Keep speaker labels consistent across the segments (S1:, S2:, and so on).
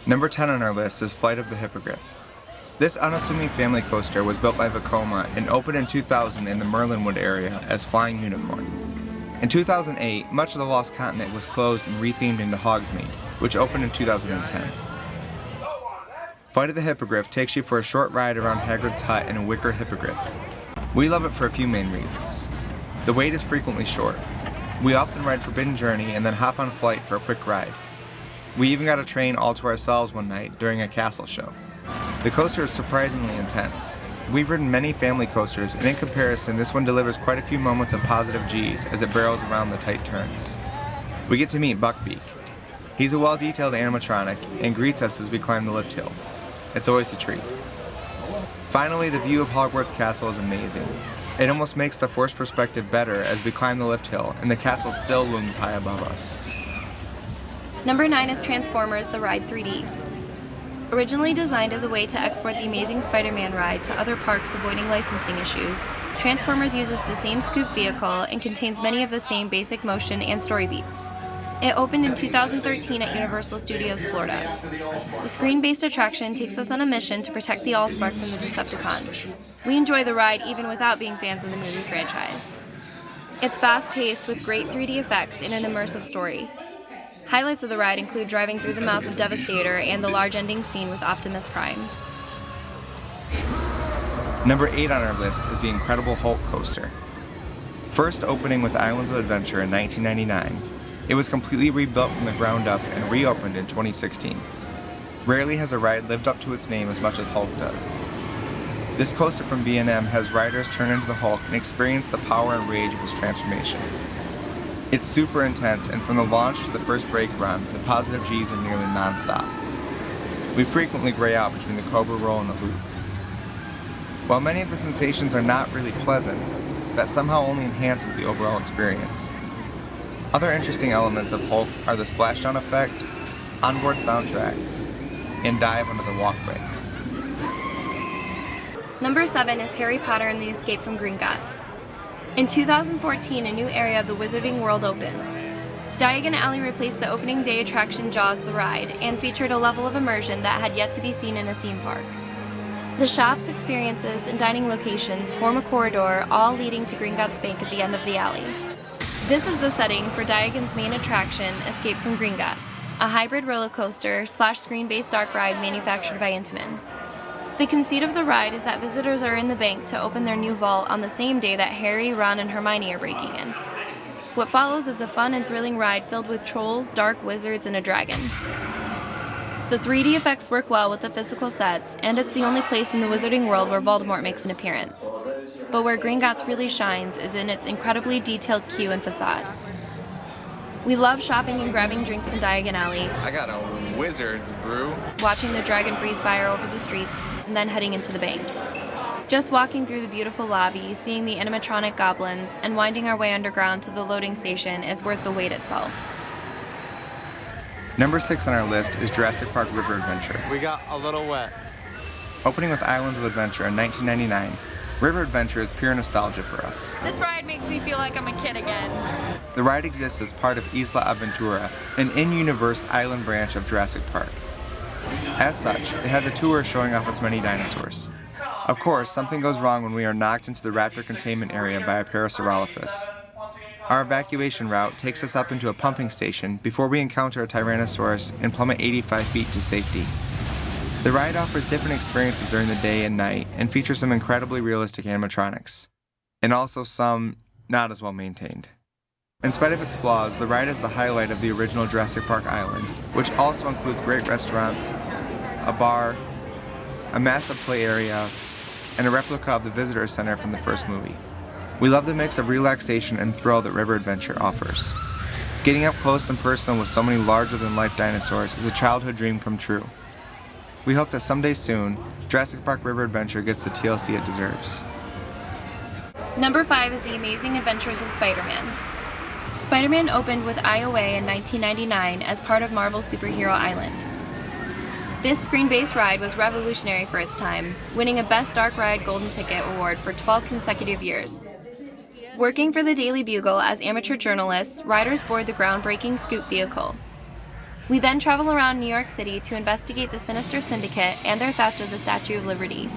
S1: Number 10 on our list is Flight of the Hippogriff. This unassuming family coaster was built by Vekoma and opened in 2000 in the Merlinwood area as Flying Unicorn. In 2008, much of the Lost Continent was closed and rethemed into Hogsmeade, which opened in 2010. Flight of the Hippogriff takes you for a short ride around Hagrid's hut in a wicker hippogriff. We love it for a few main reasons. The wait is frequently short. We often ride Forbidden Journey and then hop on Flight for a quick ride. We even got a train all to ourselves one night during a castle show. The coaster is surprisingly intense. We've ridden many family coasters, and in comparison, this one delivers quite a few moments of positive G's as it barrels around the tight turns. We get to meet Buckbeak. He's a well-detailed animatronic and greets us as we climb the lift hill. It's always a treat. Finally, the view of Hogwarts Castle is amazing. It almost makes the forced perspective better as we climb the lift hill, and the castle still looms high above us.
S2: Number 9 is Transformers: The Ride 3D. Originally designed as a way to export the Amazing Spider-Man ride to other parks avoiding licensing issues, Transformers uses the same scoop vehicle and contains many of the same basic motion and story beats. It opened in 2013 at Universal Studios Florida. The screen-based attraction takes us on a mission to protect the Allspark from the Decepticons. We enjoy the ride even without being fans of the movie franchise. It's fast-paced with great 3D effects and an immersive story. Highlights of the ride include driving through the mouth of Devastator and the large ending scene with Optimus Prime.
S1: Number 8 on our list is the Incredible Hulk coaster. First opening with Islands of Adventure in 1999, it was completely rebuilt from the ground up and reopened in 2016. Rarely has a ride lived up to its name as much as Hulk does. This coaster from B&M has riders turn into the Hulk and experience the power and rage of his transformation. It's super intense, and from the launch to the first brake run, the positive G's are nearly non-stop. We frequently gray out between the Cobra Roll and the Loop. While many of the sensations are not really pleasant, that somehow only enhances the overall experience. Other interesting elements of Hulk are the splashdown effect, onboard soundtrack, and dive under the walkway.
S2: Number 7 is Harry Potter and the Escape from Gringotts. In 2014, a new area of the Wizarding World opened. Diagon Alley replaced the opening day attraction Jaws the Ride and featured a level of immersion that had yet to be seen in a theme park. The shops, experiences, and dining locations form a corridor, all leading to Gringotts Bank at the end of the alley. This is the setting for Diagon's main attraction, Escape from Gringotts, a hybrid roller coaster / screen-based dark ride manufactured by Intamin. The conceit of the ride is that visitors are in the bank to open their new vault on the same day that Harry, Ron, and Hermione are breaking in. What follows is a fun and thrilling ride filled with trolls, dark wizards, and a dragon. The 3D effects work well with the physical sets, and it's the only place in the Wizarding World where Voldemort makes an appearance. But where Gringotts really shines is in its incredibly detailed queue and facade. We love shopping and grabbing drinks in Diagon Alley.
S1: I got a wizard's brew.
S2: Watching the dragon breathe fire over the streets, and then heading into the bank. Just walking through the beautiful lobby, seeing the animatronic goblins, and winding our way underground to the loading station is worth the wait itself.
S1: Number 6 on our list is Jurassic Park River Adventure.
S3: We got a little wet.
S1: Opening with Islands of Adventure in 1999, River Adventure is pure nostalgia for us.
S2: This ride makes me feel like I'm a kid again.
S1: The ride exists as part of Isla Aventura, an in-universe island branch of Jurassic Park. As such, it has a tour showing off its many dinosaurs. Of course, something goes wrong when we are knocked into the raptor containment area by a Parasaurolophus. Our evacuation route takes us up into a pumping station before we encounter a Tyrannosaurus and plummet 85 feet to safety. The ride offers different experiences during the day and night and features some incredibly realistic animatronics, and also some not as well maintained. In spite of its flaws, the ride is the highlight of the original Jurassic Park Island, which also includes great restaurants, a bar, a massive play area, and a replica of the visitor center from the first movie. We love the mix of relaxation and thrill that River Adventure offers. Getting up close and personal with so many larger-than-life dinosaurs is a childhood dream come true. We hope that someday soon, Jurassic Park River Adventure gets the TLC it deserves.
S2: Number 5 is The Amazing Adventures of Spider-Man. Spider-Man opened with IOA in 1999 as part of Marvel's Superhero Island. This screen-based ride was revolutionary for its time, winning a Best Dark Ride Golden Ticket award for 12 consecutive years. Working for the Daily Bugle as amateur journalists, riders board the groundbreaking scoop vehicle. We then travel around New York City to investigate the sinister syndicate and their theft of the Statue of Liberty.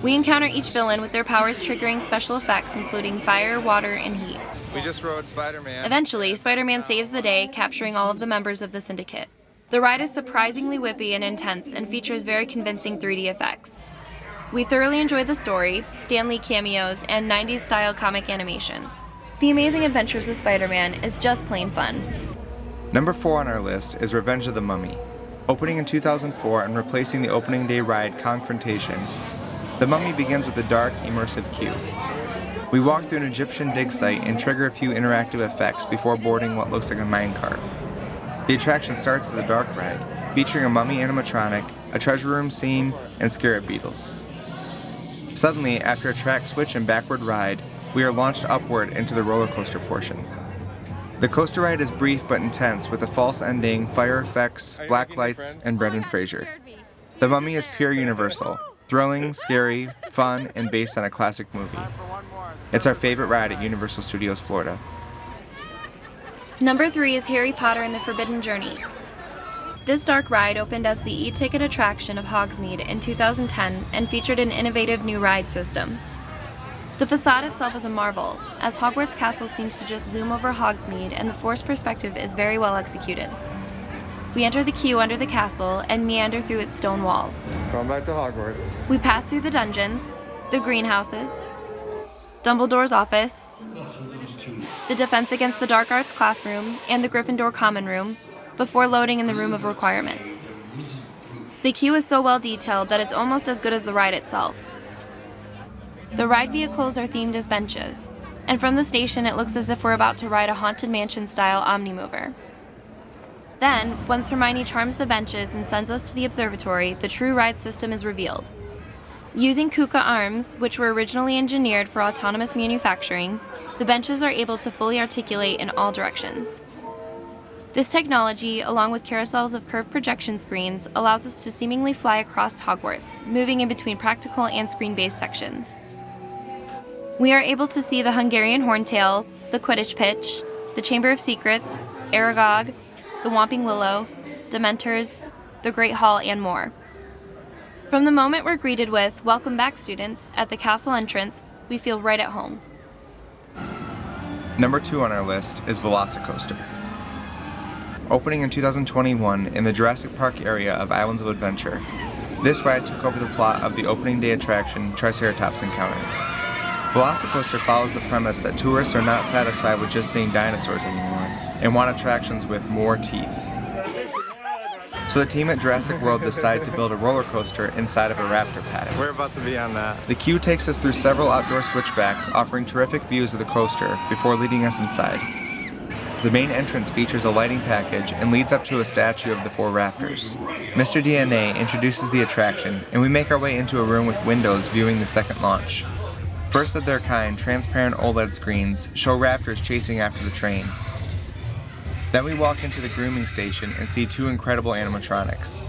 S2: We encounter each villain with their powers triggering special effects including fire, water, and heat.
S1: We just rode Spider-Man.
S2: Eventually, Spider-Man saves the day, capturing all of the members of the syndicate. The ride is surprisingly whippy and intense and features very convincing 3D effects. We thoroughly enjoy the story, Stan Lee cameos, and 90s-style comic animations. The Amazing Adventures of Spider-Man is just plain fun.
S1: Number 4 on our list is Revenge of the Mummy. Opening in 2004 and replacing the opening day ride Confrontation, The Mummy begins with a dark, immersive queue. We walk through an Egyptian dig site and trigger a few interactive effects before boarding what looks like a minecart. The attraction starts as a dark ride, featuring a mummy animatronic, a treasure room scene, and scarab beetles. Suddenly, after a track switch and backward ride, we are launched upward into the roller coaster portion. The coaster ride is brief but intense with a false ending, fire effects, black lights, and Brendan Fraser. The Mummy is pure Universal, thrilling, scary, fun, and based on a classic movie. It's our favorite ride at Universal Studios Florida.
S2: Number 3 is Harry Potter and the Forbidden Journey. This dark ride opened as the e-ticket attraction of Hogsmeade in 2010 and featured an innovative new ride system. The facade itself is a marvel, as Hogwarts Castle seems to just loom over Hogsmeade and the forced perspective is very well executed. We enter the queue under the castle and meander through its stone walls.
S1: Going back to Hogwarts.
S2: We pass through the dungeons, the greenhouses, Dumbledore's office, the Defense Against the Dark Arts classroom, and the Gryffindor common room, before loading in the Room of Requirement. The queue is so well detailed that it's almost as good as the ride itself. The ride vehicles are themed as benches, and from the station it looks as if we're about to ride a Haunted Mansion-style Omnimover. Then, once Hermione charms the benches and sends us to the observatory, the true ride system is revealed. Using KUKA arms, which were originally engineered for autonomous manufacturing, the benches are able to fully articulate in all directions. This technology, along with carousels of curved projection screens, allows us to seemingly fly across Hogwarts, moving in between practical and screen-based sections. We are able to see the Hungarian Horntail, the Quidditch pitch, the Chamber of Secrets, Aragog, the Whomping Willow, Dementors, the Great Hall, and more. From the moment we're greeted with "Welcome back, students" at the castle entrance, we feel right at home.
S1: Number 2 on our list is Velocicoaster. Opening in 2021 in the Jurassic Park area of Islands of Adventure, this ride took over the plot of the opening day attraction Triceratops Encounter. Velocicoaster follows the premise that tourists are not satisfied with just seeing dinosaurs anymore and want attractions with more teeth. So the team at Jurassic World decided to build a roller coaster inside of a raptor paddock. We're about to be on that. The queue takes us through several outdoor switchbacks, offering terrific views of the coaster before leading us inside. The main entrance features a lighting package and leads up to a statue of the 4 raptors. Mr. DNA introduces the attraction, and we make our way into a room with windows viewing the second launch. First of their kind, transparent OLED screens show raptors chasing after the train. Then we walk into the grooming station and see 2 incredible animatronics.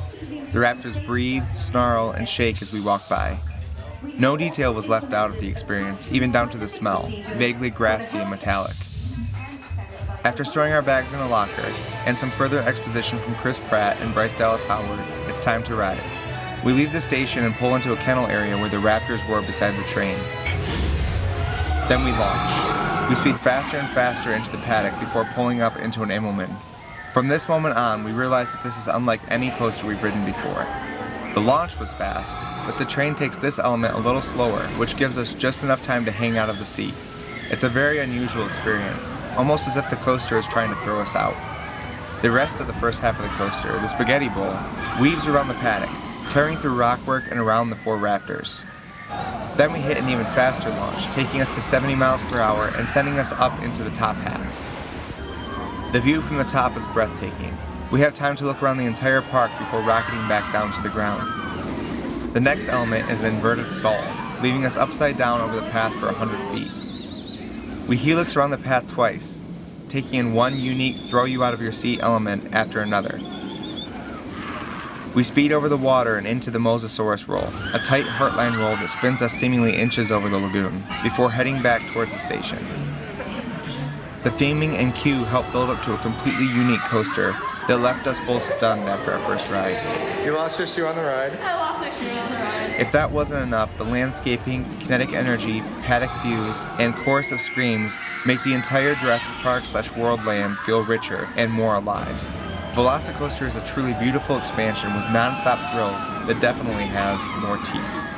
S1: The raptors breathe, snarl, and shake as we walk by. No detail was left out of the experience, even down to the smell, vaguely grassy and metallic. After storing our bags in a locker, and some further exposition from Chris Pratt and Bryce Dallas Howard, it's time to ride. We leave the station and pull into a kennel area where the raptors were beside the train. Then we launch. We speed faster and faster into the paddock before pulling up into an Immelman. From this moment on, we realize that this is unlike any coaster we've ridden before. The launch was fast, but the train takes this element a little slower, which gives us just enough time to hang out of the seat. It's a very unusual experience, almost as if the coaster is trying to throw us out. The rest of the first half of the coaster, the Spaghetti Bowl, weaves around the paddock, tearing through rockwork and around the 4 raptors. Then we hit an even faster launch, taking us to 70 miles per hour and sending us up into the top hat. The view from the top is breathtaking. We have time to look around the entire park before rocketing back down to the ground. The next element is an inverted stall, leaving us upside down over the path for 100 feet. We helix around the path twice, taking in one unique throw-you-out-of-your-seat element after another. We speed over the water and into the Mosasaurus roll, a tight heartline roll that spins us seemingly inches over the lagoon, before heading back towards the station. The theming and queue help build up to a completely unique coaster, that left us both stunned after our first ride. You lost your shoe on the ride?
S2: I lost my shoe on the ride.
S1: If that wasn't enough, the landscaping, kinetic energy, paddock views, and chorus of screams make the entire Jurassic Park/World Land feel richer and more alive. Velocicoaster is a truly beautiful expansion with non-stop thrills that definitely has more teeth.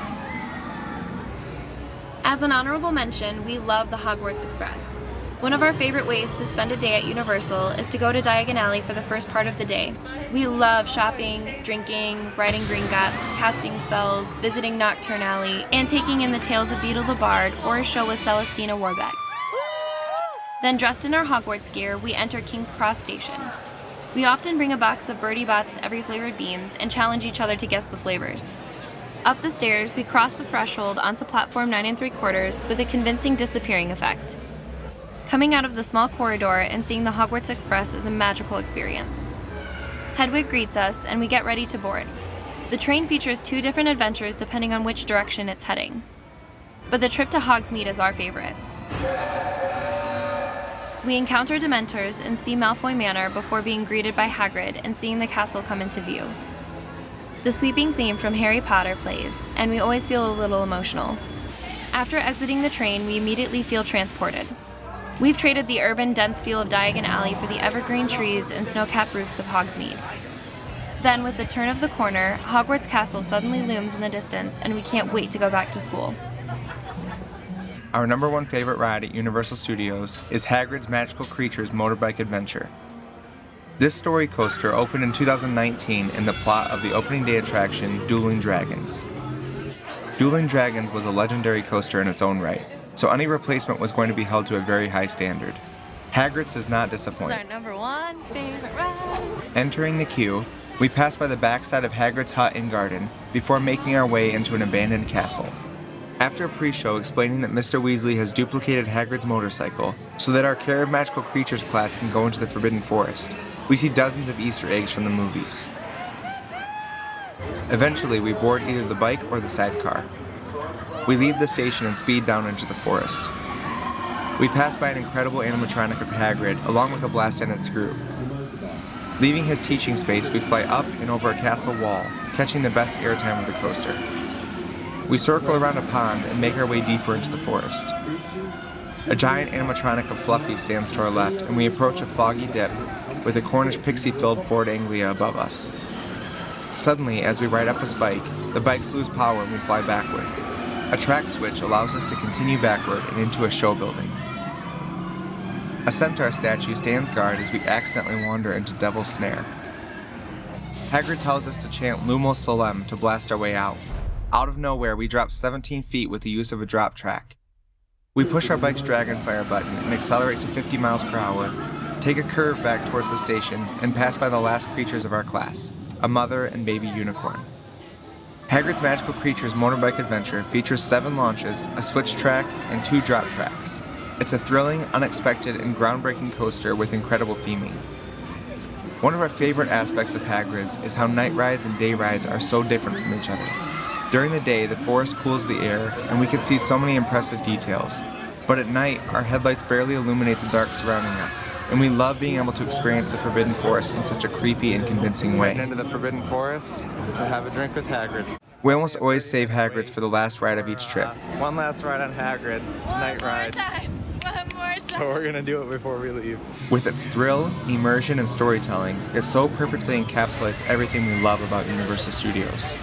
S2: As an honorable mention, we love the Hogwarts Express. One of our favorite ways to spend a day at Universal is to go to Diagon Alley for the first part of the day. We love shopping, drinking, riding Gringotts, casting spells, visiting Nocturne Alley, and taking in the tales of Beetle the Bard or a show with Celestina Warbeck. Then, dressed in our Hogwarts gear, we enter King's Cross Station. We often bring a box of Birdie Bott's every flavored beans and challenge each other to guess the flavors. Up the stairs, we cross the threshold onto platform 9 3/4 with a convincing disappearing effect. Coming out of the small corridor and seeing the Hogwarts Express is a magical experience. Hedwig greets us, and we get ready to board. The train features 2 different adventures depending on which direction it's heading. But the trip to Hogsmeade is our favorite. We encounter Dementors and see Malfoy Manor before being greeted by Hagrid and seeing the castle come into view. The sweeping theme from Harry Potter plays, and we always feel a little emotional. After exiting the train, we immediately feel transported. We've traded the urban, dense feel of Diagon Alley for the evergreen trees and snow-capped roofs of Hogsmeade. Then, with the turn of the corner, Hogwarts Castle suddenly looms in the distance, and we can't wait to go back to school.
S1: Our number 1 favorite ride at Universal Studios is Hagrid's Magical Creatures Motorbike Adventure. This story coaster opened in 2019 in the plot of the opening day attraction Dueling Dragons. Dueling Dragons was a legendary coaster in its own right, so any replacement was going to be held to a very high standard. Hagrid's does not disappoint.
S2: This is our number 1 favorite ride.
S1: Entering the queue, we pass by the backside of Hagrid's hut and garden before making our way into an abandoned castle. After a pre-show explaining that Mr. Weasley has duplicated Hagrid's motorcycle so that our Care of Magical Creatures class can go into the Forbidden Forest, we see dozens of Easter eggs from the movies. Eventually, we board either the bike or the sidecar. We leave the station and speed down into the forest. We pass by an incredible animatronic of Hagrid along with a Blast-ended Screw. Leaving his teaching space, we fly up and over a castle wall, catching the best airtime of the coaster. We circle around a pond and make our way deeper into the forest. A giant animatronic of Fluffy stands to our left, and we approach a foggy dip with a Cornish pixie-filled Ford Anglia above us. Suddenly, as we ride up a spike, the bikes lose power and we fly backward. A track switch allows us to continue backward and into a show building. A centaur statue stands guard as we accidentally wander into Devil's Snare. Hagrid tells us to chant Lumos Solem to blast our way out. Out of nowhere, we drop 17 feet with the use of a drop track. We push our bike's Dragonfire button and accelerate to 50 miles per hour, take a curve back towards the station, and pass by the last creatures of our class, a mother and baby unicorn. Hagrid's Magical Creatures Motorbike Adventure features 7 launches, a switch track, and 2 drop tracks. It's a thrilling, unexpected, and groundbreaking coaster with incredible theming. One of our favorite aspects of Hagrid's is how night rides and day rides are so different from each other. During the day, the forest cools the air, and we can see so many impressive details. But at night, our headlights barely illuminate the dark surrounding us, and we love being able to experience the Forbidden Forest in such a creepy and convincing way.
S3: Into the Forbidden Forest to have a drink with Hagrid.
S1: We almost always save Hagrid's for the last ride of each trip.
S3: One last ride on Hagrid's night ride.
S2: One more time.
S3: So we're gonna do it before we leave.
S1: With its thrill, immersion, and storytelling, it so perfectly encapsulates everything we love about Universal Studios.